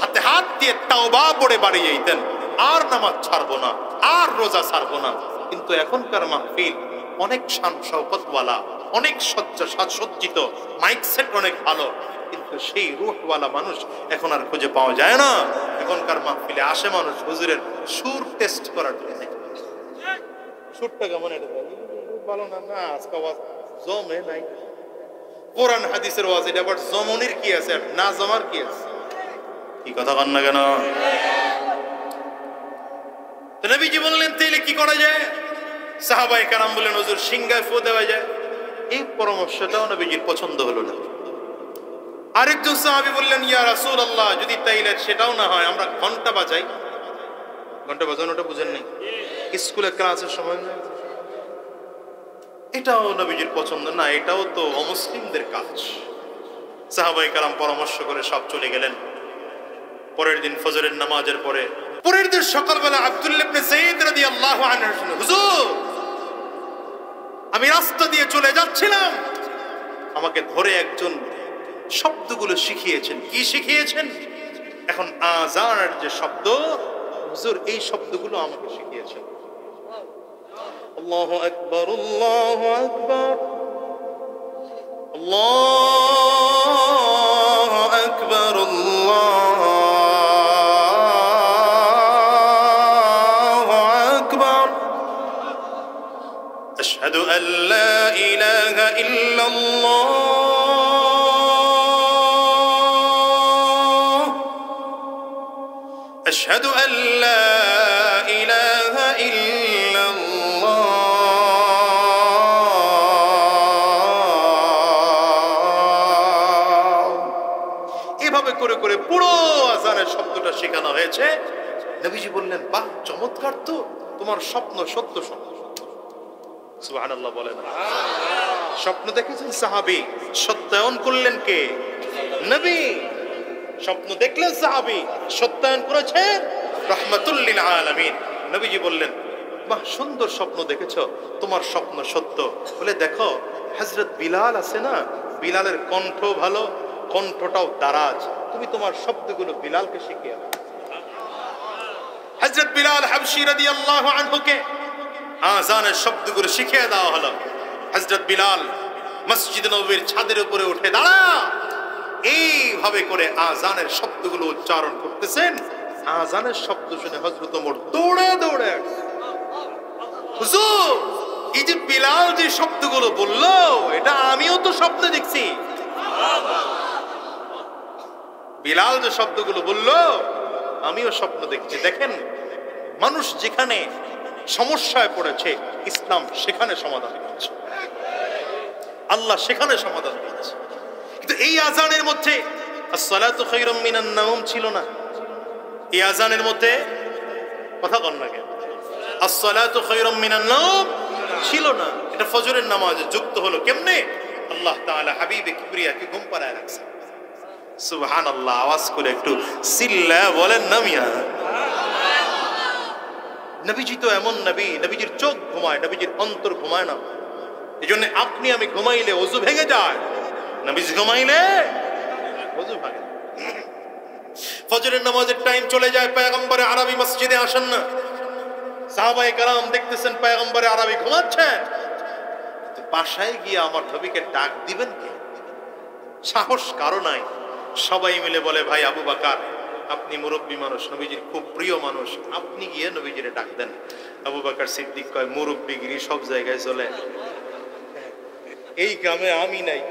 A: হাতে হাত দিয়ে তাওবা পড়ে বাড়ি যাইতেন, আর নামাজ ছাড়বো না, আর রোজা ছাড়বো না। কিন্তু এখনকার মাহফিল অনেক শান শওকতওয়ালা, অনেক সজ্জিত, মাইক সেট অনেক ভালো, কিন্তু সেই রূহওয়ালা মানুষ এখন আর খুঁজে পাওয়া যায় না। এখনকার মাহফিলে আসে মানুষ হুজুরের সুর টেস্ট করার জন্য। সুরটা কেমন, এটা ভালো না, না আজকে ওয়াজ জমে নাই। কোরআন হাদিসের ওয়াজ, এটা আবার জমনের কি আছে, না জমার কি আছে? কি কথা কন না কেন? তো নবীজি বললেন, তাইলে কি করা যায়? সাহাবায়ে কেরাম বললেন, হুজুর সিংগায় ফু দেওয়া যায়। এই পরামর্শটাও নবীজির পছন্দ হলো না। আরেকজন সাহাবী বললেন, ইয়া রাসূলুল্লাহ, যদি তাইলে সেটাও না হয়, আমরা ঘন্টা বাজাই। ঘন্টা বাজানোটা বুঝেন নাই? স্কুলে ক্লাসের সময় না, এটাও নবীজির পছন্দ না। এটাও তো অমুসলিমদের কাজ। সাহাবায়ে কেরাম পরামর্শ করে সব চলে গেলেন। পরের দিন ফজরের নামাজের পরে, পরের দিন সকালবেলা আব্দুল্লাহ ইবনে যায়েদ রাদিয়াল্লাহু আনহু বললেন, হুজুর আমি রাস্তা দিয়ে চলে যাচ্ছিলাম, আমাকে ধরে একজন শব্দগুলো শিখিয়েছেন। কি শিখিয়েছেন? এখন আযানের যে শব্দ, হুজুর এই শব্দগুলো আমাকে শিখিয়েছেন। আল্লাহু আকবার, আল্লাহু আকবার, আল্লাহু আকবার, আল্লাহু আকবার, আশহাদু আল লা ইলাহা ইল্লাল্লাহ, আশহাদু আল লা ইলাহা ইল্লাল্লাহ। এভাবে করে করে পুরো আযানের শব্দটা শেখানো হয়েছে। নবীজি বললেন, বাহ চমৎকার তো, তোমার স্বপ্ন সত্য স্বপ্ন। সুবহানাল্লাহ বলেন। স্বপ্ন দেখেছেন সাহাবী, সত্যায়ন করলেন কে? নবী। স্বপ্ন দেখলেন সাহাবী, সত্যায়ন করেছেন রাহমাতুল লিল আলামিন। নবীজি বললেন, বাহ সুন্দর স্বপ্ন দেখেছো, তোমার স্বপ্ন সত্য। বলে দেখো হযরত বিলাল আছে না, বিলালের কণ্ঠ ভালো, কণ্ঠটাও দারাজ, তুমি তোমার শব্দগুলো বিলালকে শিখিয়ে দাও। হযরত বিলাল হাবশী রাদিয়াল্লাহু আনহুকে আযানের শব্দগুলো শিখিয়ে দেওয়া হলো। হযরত বিলাল মসজিদ নববীর ছাদের উপরে উঠে দাঁড়া এইভাবে করে আযানের শব্দগুলো উচ্চারণ করতেছেন। আযানের শব্দ শুনে হযরত ওমর দৌড়ে দৌড়ে আসছে। হুজুর এই যে বিলাল যে শব্দগুলো বললো, এটা আমিও তো স্বপ্নে দেখছি। বিলাল যে শব্দগুলো বললো আমিও স্বপ্ন দেখছি। দেখেন, মানুষ যেখানে সমস্যায় পড়েছে, ইসলাম সেখানে সমাধান দিচ্ছে, আল্লাহ সেখানে সমাধান দিচ্ছে। কিন্তু এই আযানের মধ্যে আসসালাতু খায়রুম মিনান নাওম ছিল না। এই আযানের মধ্যে কথা বল না কেন, আসসালাতু খায়রুম মিনান নাওম ছিল না। এটা ফজরের নামাজে যুক্ত হলো কেমনে? আল্লাহ তাআলা হাবিবে কিবরিয়াকে ঘুম পাড়ায় রাখছে। সুবহানাল্লাহ, আওয়াজ করে একটু সিল্লা বলেন না মিয়া। নবীজি তো এমন নবী, নবীজির চোখ ঘুমায়, নবীজির অন্তর ঘুমায় না। এই জন্য আপনি আমি ঘুমাইলে ওযু ভেঙে যায়, নবীজি ঘুমাইলে ওযু ভাঙে। ফজরের নামাজের টাইম চলে যায়, পয়গম্বরে আরবি মসজিদে আসেন না। সাহাবায়ে কেরাম দেখতেছেন পয়গম্বরে আরবি ঘুমাচ্ছেন, বাসায় গিয়ে আমার নবীকে ডাক দিবেন কে? সাহস কারো নাই। সবাই মিলে বলে, ভাই আবু বকর আপনি মুরব্বী মানুষ, নবীজির খুব প্রিয় মানুষ, আপনি গিয়ে নবীজিরে ডাক দেন। আবু বকর সিদ্দিক কয়, মুরব্বিগিরি সব জায়গায় চলে, এই গ্রামে আমি নাই।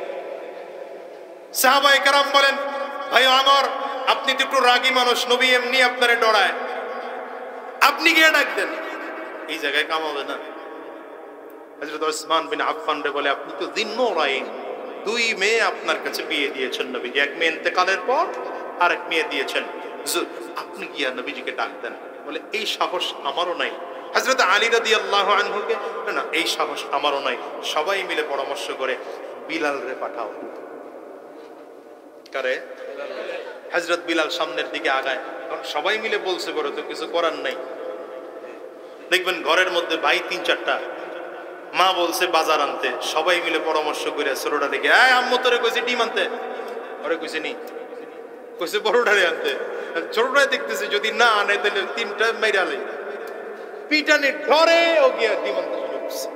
A: সাহাবায়ে কেরাম বলেন, ভাই আমার আপনি তো একটু রাগী মানুষ, নবী এমনি আপনারে ডরায়, আপনি গিয়ে ডাক দেন। এই জায়গায় কামাবে না। হযরত ওসমান বিন আফফান রে বলে, আপনি তো যিন্নুরাইন, দুই মেয়ে আপনার কাছে বিয়ে দিয়েছেন নবীজি, এক মেয়ে ইন্তেকালের পর আরেক মেয়ে দিয়েছেন, আপনি গিয়া নবীজিকে ডাক দেন। বলে এই সাহস আমারও নাই। হযরত আলী রাদিয়াল্লাহু আনহুকে, না এই সাহস আমারও নাই। সবাই মিলে পরামর্শ করে বিলাল রে পাঠাও। কারে? হযরত বিলাল সামনের দিকে আগায়। সবাই মিলে বলছে বড় তো কিছু করার নাই। দেখবেন ঘরের মধ্যে ভাই তিন চারটা, মা বলছে বাজার আনতে, সবাই মিলে পরামর্শ করে ছোটটা দেখে, আম্মু তোরে কইছে ডিম আনতে, ওরে কইছে নি, কইছে বড়টারে আনতে। ছোটটাই দেখতেছে যদি না আনে তাহলে তিনটা মাইরালে পিটানে ধরে ও গিয়া ডিম আনতে শুরু করছে।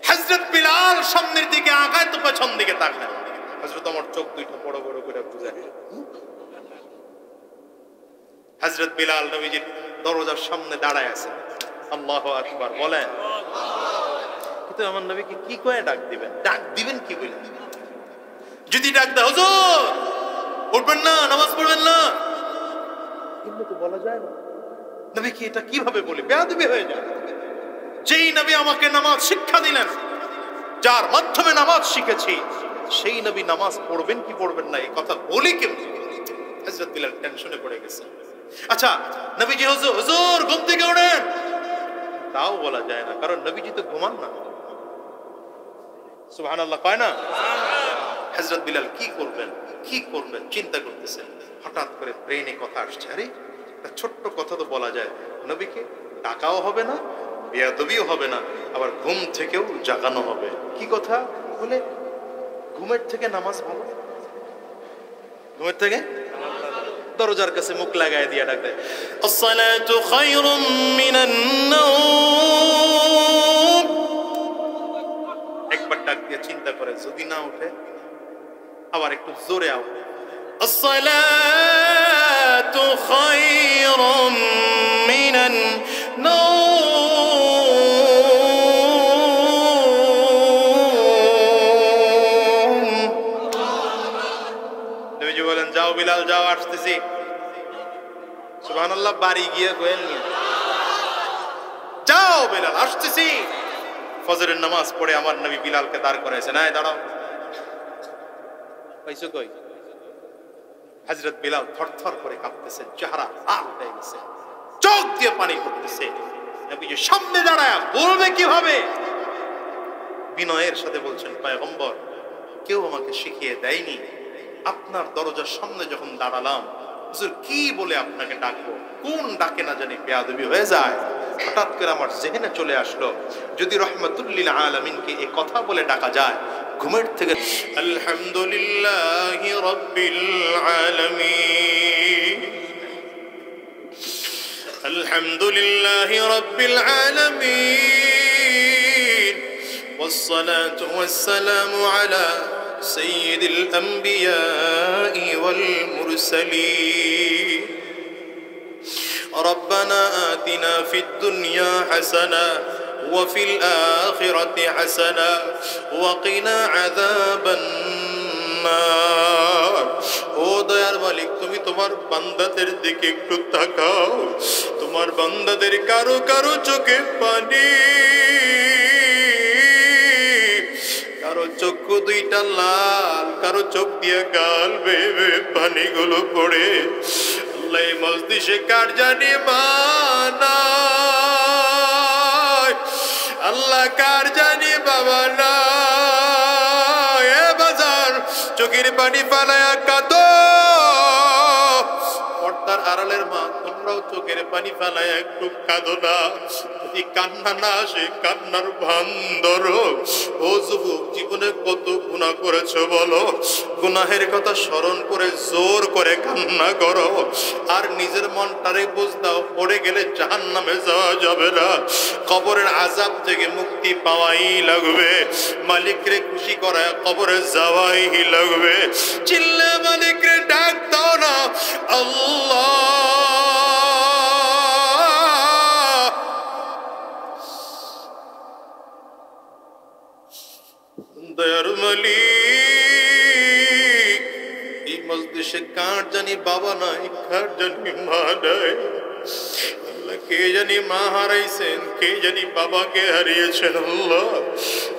A: হযরত বিলাল সামনের দিকে আগায় তো পেছন দিকে তাকায়। হযরত ওমর চোখ দুইটা বড় বড় করে বুঝায়। হযরত বিলাল নবীজির দরজার সামনে দাঁড়ায় আছে। আল্লাহু আকবার বলেন। কিন্তু আমার নবীকে কি কয়ে ডাক দিবেন? ডাক দিবেন কি বলে? যদি ডাক দেয় হুজুর উঠবেন না, নামাজ পড়বেন না, এগুলো তো বলা যায় না। নবী কি এটা কিভাবে বলে? বেয়াদবি হয়ে যায়। যেই নবী আমাকে নামাজ শিক্ষা দিলেন, যার মাধ্যমে নামাজ শিখেছি, সেই নবী নামাজ পড়বেন কি পড়বেন না এই কথা বলি কেমন? হযরত বিলাল টেনশনে পড়ে গেছে। আচ্ছা নবীজি হুজুর হুজুর ঘুম থেকে ওঠেন, তাও বলা যায় না, কারণ নবীজি তো ঘুমান না। সুবহানাল্লাহ কয় না? হযরত বিলাল কি করবেন কি করবেন চিন্তা করতেছেন। হঠাৎ করে ব্রেনে কথা আসছে, আরে একটা ছোট্ট কথা তো বলা যায়, নবীকে ডাকাও হবে না, বেয়াদবিও হবে না, আবার ঘুম থেকেও জাগানো হবে। কি কথা বলে? ঘুমের থেকে নামাজ ভালো। ঘুমের থেকে দরজার কাছে মুখ লাগায় দিয়া ডাক দেয়, আসসালাতু খায়রুম মিনান নাওম। একবার ডাক দিয়ে চিন্তা করে যদি না উঠে আবার একটু জোরে আও, আসসালাতু খায়রুম মিনান নাওম। নবীজি বলেন, যাও বিলাল যাও, আসতেছি। সুবহানাল্লাহ। বাড়ি গিয়ে গোয়েল নিয়ে যাও বিলাল, আসতেছি। ফজরের নামাজ পড়ে আমার নবী বিলালকে দাঁড় করাইছে, নাই দাঁড়াও। পাইছো কই? হযরত বিলাল থরথর করে কাঁপতেছেন, চেহারা লাল হয়ে গেছে, চোখ দিয়ে পানি পড়তেছে। নবীজি সামনে দাঁড়ায় বলবে কিভাবে? বিনয়ের সাথে বলছেন, পয়গম্বর কেউ আমাকে শিখিয়ে দেয়নি, আপনার দরজার সামনে যখন দাঁড়ালাম, হুজুর কি বলে আপনাকে ডাকবো, কোন ডাকে না জানি বেয়াদবি হয়ে যায়। হঠাৎ করে আমার জেহেনে চলে আসলো, যদি রহমাতুল লিল আলামিনকে এই কথা বলে ডাকা যায় ঘুমের থেকে। আলহামদুলিল্লাহি রাব্বিল আলামিন, আলহামদুলিল্লাহি রাব্বিল আলামিন, والصلاة والسلام على سيد الأنبياء والمرسلين. ربنا آتنا في الدنيا حسنة وفي الآخرة حسنة وقنا عذاب النار. ও দয়ার মালিক, তুমি তোমার বান্দাদের দিকে একটু তাকাও, তোমার বান্দাদের কারো কারো চোখে পানি, কারো চক্ষু দুইটা লাল, কারো চোখ দিয়ে গাল বেয়ে পানিগুলো পড়ে। আল্লাহ মজলিসে কার জানি মা নাই, আল্লাহ কার জানি বাবা নাই। এ বাজার চোখের পানি ফালায়া কাঁদো। পর্দার আড়ালের মা, তোমরাও চোখের পানি ফালায়া একটু কাঁদো না। যদি কান্না না আসে কান্নার ভান ধরো। ও যুবক, জীবনে কত গুনাহ করেছো বলো, গুনাহের কথা স্মরণ করে জোর করে কান্না করো। আর নিজের মনটারে বুঝ দাও, পড়ে গেলে জাহান্নামে যাওয়া যাবে না, কবরের আযাব থেকে মুক্তি পাওয়াই লাগবে, মালিকরে খুশি করায় কবরে যাওয়াই লাগবে। চিল্লা মালিকরে ডাক দাও না, আল্লাহ। দয়ার মালিক, এই মজলিসে কার জানি বাবা নাই, কার জানি মা নাই। আল্লাহ, কে জানি মা হারাইছেন, কে জানি বাবাকে হারিয়েছেন। আল্লাহ,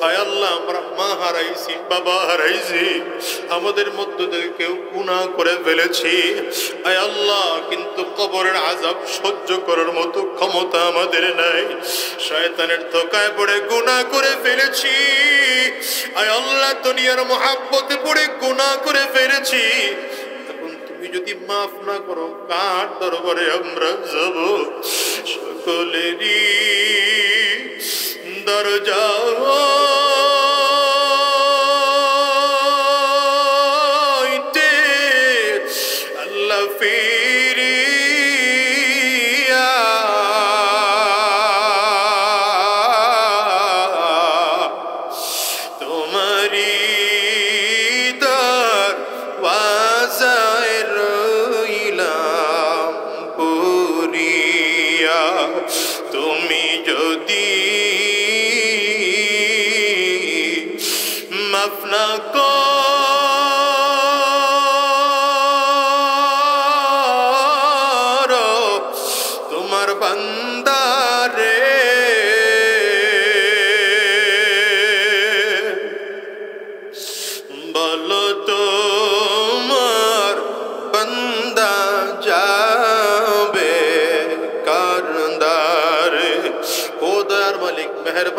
A: আয় আল্লাহ, আমরা মা হারাইছি, বাবা হারাইছি, আমাদের মধ্য থেকে কেউ গুনাহ করে ফেলেছি। আয় আল্লাহ, কিন্তু কবরের আযাব সহ্য করার মতো ক্ষমতা আমাদের নাই। শয়তানের ধোঁকায় পড়ে গুনাহ করে ফেলেছি। আয় আল্লাহ, দুনিয়ার মহাব্বতে পড়ে গুনাহ করে ফেলেছি। এখন তুমি যদি মাফ না করো, কার দরবারে আমরা যাব? সকলেরই দরজা আল্লাহ ফিরিয়া তোমারি দরওয়াজায় রইলাম পুরিয়া। তুমি যদি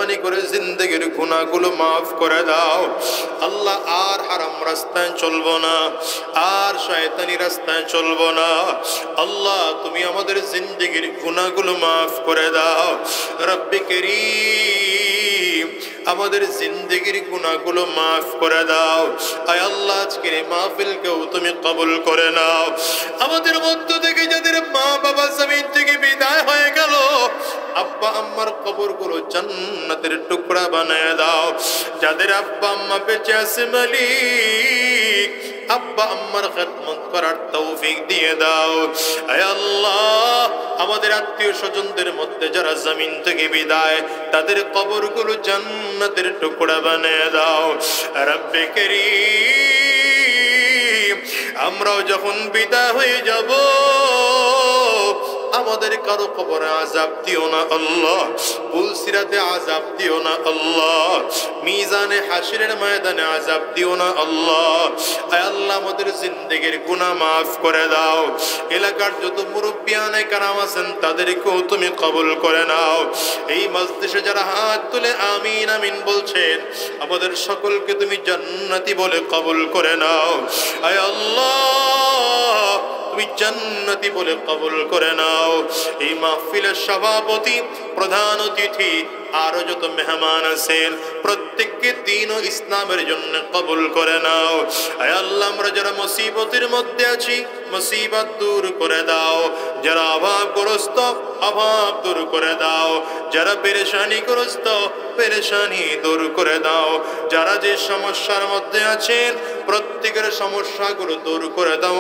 A: মেহরবানি করে জিন্দেগির গুনাহগুলো মাফ করে দাও আল্লাহ। আর হারাম রাস্তায় চলবো না, আর শয়তানি রাস্তায় চলবো না আল্লাহ। তুমি আমাদের জিন্দেগির গুনাহগুলো মাফ করে দাও রব্বে করিম, আমাদের জিন্দেগির গুনাহগুলো মাফ করে দাও। আয় আল্লাহ, আজকের এই মাহফিলকেও তুমি কবুল করে নাও। আমাদের মধ্য থেকে যাদের মা বাবা জমিন থেকে বিদায় হয়ে গেল, আব্বা আম্মার কবরগুলো জান্নাতের টুকরা বানায় দাও। যাদের আব্বা আম্মা বেঁচে আছে মালিক, আব্বা আম্মার খেদমত করার তৌফিক দিয়ে দাও। আয় আল্লাহ, আমাদের আত্মীয় স্বজনদের মধ্যে যারা জমিন থেকে বিদায়, তাদের কবরগুলো জান্নাতের টুকরা বানিয়ে দাও রব্বে করিম। আমরাও যখন বিদায় হয়ে যাব, আমাদের কারো কবরে আযাব দিও না আল্লাহ, পুলসিরাতে আযাব দিও না আল্লাহ, মিজানে হাসরের ময়দানে আযাব দিও না আল্লাহ। আয় আল্লাহ, আমাদের জিন্দেগির গুনাহ মাফ করে দাও। এলাকার যত মুরব্বিয়ানে কারাম আছেন তাদেরকেও তুমি কবুল করে নাও। এই মজলিসে যারা হাত তুলে আমিন আমিন বলছেন, আমাদের সকলকে তুমি জান্নাতি বলে কবুল করে নাও। আয় আল্লাহ, তুমি জান্নাতি বলে কবুল করে নাও। এই মাহফিলের সভাপতি, প্রধান অতিথি, আরো যত মেহমান আছেন প্রত্যেককে দ্বীন ও ইসলামের জন্য কবুল করে নাও। আয় আল্লাহ, আমরা যারা মুসিবতের মধ্যে আছি মুসিবত দূর করে দাও। যারা অভাবগ্রস্ত অভাব দূর করে দাও। যারা পেরেশানিগ্রস্ত পেরেশানি দূর করে দাও। যারা যে সমস্যার মধ্যে আছেন প্রত্যেকের সমস্যাগুলো দূর করে দাও।